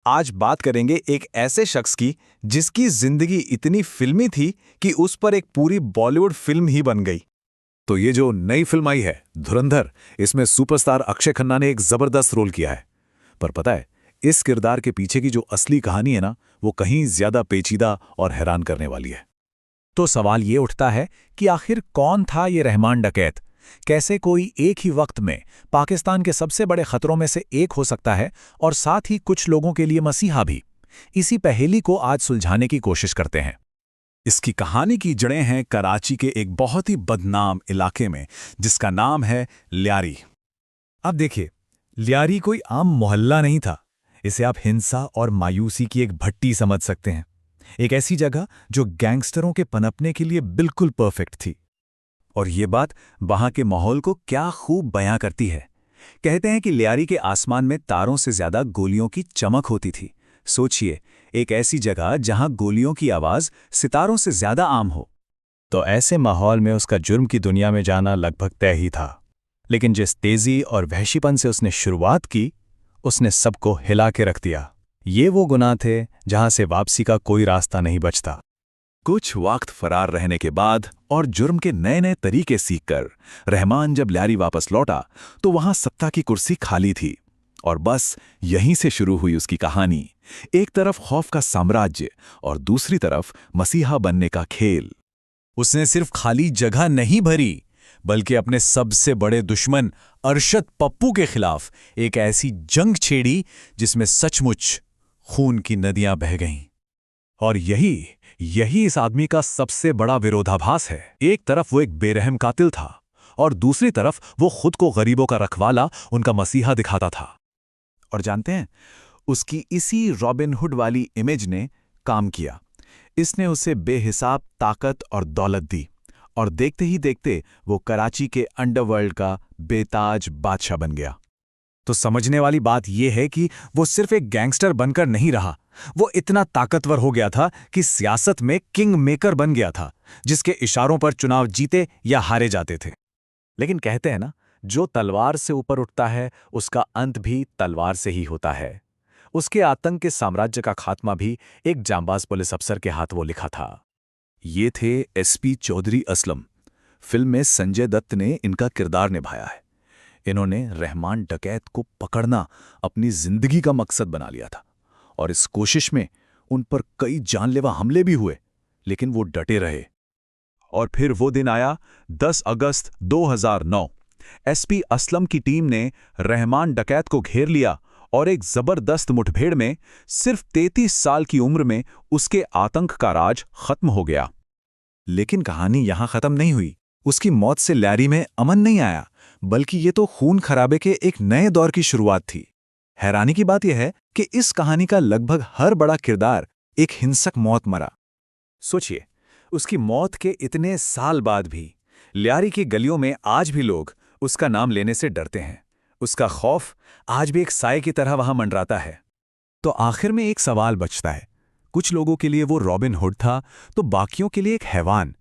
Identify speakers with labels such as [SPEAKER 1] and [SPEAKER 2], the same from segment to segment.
[SPEAKER 1] आज बात करेंगे एक ऐसे शख्स की जिसकी जिंदगी इतनी फिल्मी थी कि उस पर एक पूरी बॉलीवुड फिल्म ही बन गई।
[SPEAKER 2] तो ये जो नई फिल्म आई है धुरंधर, इसमें सुपरस्टार अक्षय खन्ना ने एक जबरदस्त रोल किया है। पर पता है, इस किरदार के पीछे की जो असली कहानी है ना, वो कहीं ज्यादा पेचीदा और हैरान करने वाली है।
[SPEAKER 3] तो सवाल ये उठता है कि आखिर कौन था ये रहमान डकैत। कैसे कोई एक ही वक्त में पाकिस्तान के सबसे बड़े खतरों में से एक हो सकता है और साथ ही कुछ लोगों के लिए मसीहा भी। इसी पहेली को आज सुलझाने की कोशिश करते हैं।
[SPEAKER 2] इसकी कहानी की जड़ें हैं कराची के एक बहुत ही बदनाम इलाके में, जिसका नाम है ल्यारी।
[SPEAKER 3] अब देखिए, लियारी कोई आम मोहल्ला नहीं था। इसे आप हिंसा और मायूसी की एक भट्टी समझ सकते हैं। एक ऐसी जगह जो गैंगस्टरों के पनपने के लिए बिल्कुल परफेक्ट थी।
[SPEAKER 2] और ये बात वहां के माहौल को क्या खूब बयां करती है। कहते हैं कि ल्यारी के आसमान में तारों से ज्यादा गोलियों की चमक होती थी। सोचिए, एक ऐसी जगह जहां गोलियों की आवाज सितारों से ज्यादा आम हो।
[SPEAKER 3] तो ऐसे माहौल में उसका जुर्म की दुनिया में जाना लगभग तय ही था। लेकिन जिस तेजी और वहशीपन से उसने शुरुआत की, उसने सबको हिला के रख दिया। ये वो गुनाह थे जहां से वापसी का कोई रास्ता नहीं बचता।
[SPEAKER 2] कुछ वक्त फरार रहने के बाद और जुर्म के नए नए तरीके सीखकर रहमान जब ल्यारी वापस लौटा, तो वहां सत्ता की कुर्सी खाली थी। और बस यहीं से शुरू हुई उसकी कहानी। एक तरफ खौफ का साम्राज्य और दूसरी तरफ मसीहा बनने का खेल।
[SPEAKER 3] उसने सिर्फ खाली जगह नहीं भरी, बल्कि अपने सबसे बड़े दुश्मन अरशद पप्पू के खिलाफ एक ऐसी जंग छेड़ी जिसमें सचमुच खून की नदियां बह गईं।
[SPEAKER 2] और यही इस आदमी का सबसे बड़ा विरोधाभास है। एक तरफ वो एक बेरहम कातिल था और दूसरी तरफ वो खुद को गरीबों का रखवाला, उनका मसीहा दिखाता था। और जानते हैं, उसकी इसी रॉबिन हुड वाली इमेज ने काम किया। इसने उसे बेहिसाब ताकत और दौलत दी, और देखते ही देखते वो कराची के अंडरवर्ल्ड का बेताज बादशाह बन गया।
[SPEAKER 3] तो समझने वाली बात यह है कि वो सिर्फ एक गैंगस्टर बनकर नहीं रहा, वो इतना ताकतवर हो गया था कि सियासत में किंग मेकर बन गया था, जिसके इशारों पर चुनाव जीते या हारे जाते थे।
[SPEAKER 2] लेकिन कहते हैं ना, जो तलवार से ऊपर उठता है उसका अंत भी तलवार से ही होता है। उसके आतंक के साम्राज्य का खात्मा भी एक जांबाज पुलिस अफसर के हाथ वो लिखा था। ये थे एसपी चौधरी असलम। फिल्म में संजय दत्त ने इनका किरदार निभाया है। इन्होंने रहमान डकैत को पकड़ना अपनी जिंदगी का मकसद बना लिया था, और इस कोशिश में उन पर कई जानलेवा हमले भी हुए, लेकिन वो डटे रहे। और फिर वो दिन आया 10 अगस्त 2009। एसपी असलम की टीम ने रहमान डकैत को घेर लिया और एक जबरदस्त मुठभेड़ में सिर्फ 33 साल की उम्र में उसके आतंक का राज खत्म हो गया। लेकिन कहानी यहां खत्म नहीं हुई। उसकी मौत से ल्यारी में अमन नहीं आया, बल्कि ये तो खून खराबे के एक नए दौर की शुरुआत थी। हैरानी की बात यह है कि इस कहानी का लगभग हर बड़ा किरदार एक हिंसक मौत मरा। सोचिए, उसकी मौत के इतने साल बाद भी ल्यारी की गलियों में आज भी लोग उसका नाम लेने से डरते हैं। उसका खौफ आज भी एक साए की तरह वहां मंडराता है। तो आखिर में एक सवाल बचता है। कुछ लोगों के लिए वो रॉबिन हुड था, तो बाकियों के लिए एक हैवान।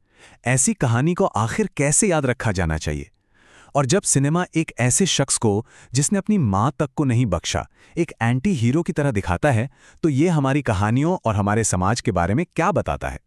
[SPEAKER 2] ऐसी कहानी को आखिर कैसे याद रखा जाना चाहिए? और जब सिनेमा एक ऐसे शख्स को जिसने अपनी मां तक को नहीं बख्शा, एक एंटी हीरो की तरह दिखाता है, तो ये हमारी कहानियों और हमारे समाज के बारे में क्या बताता है?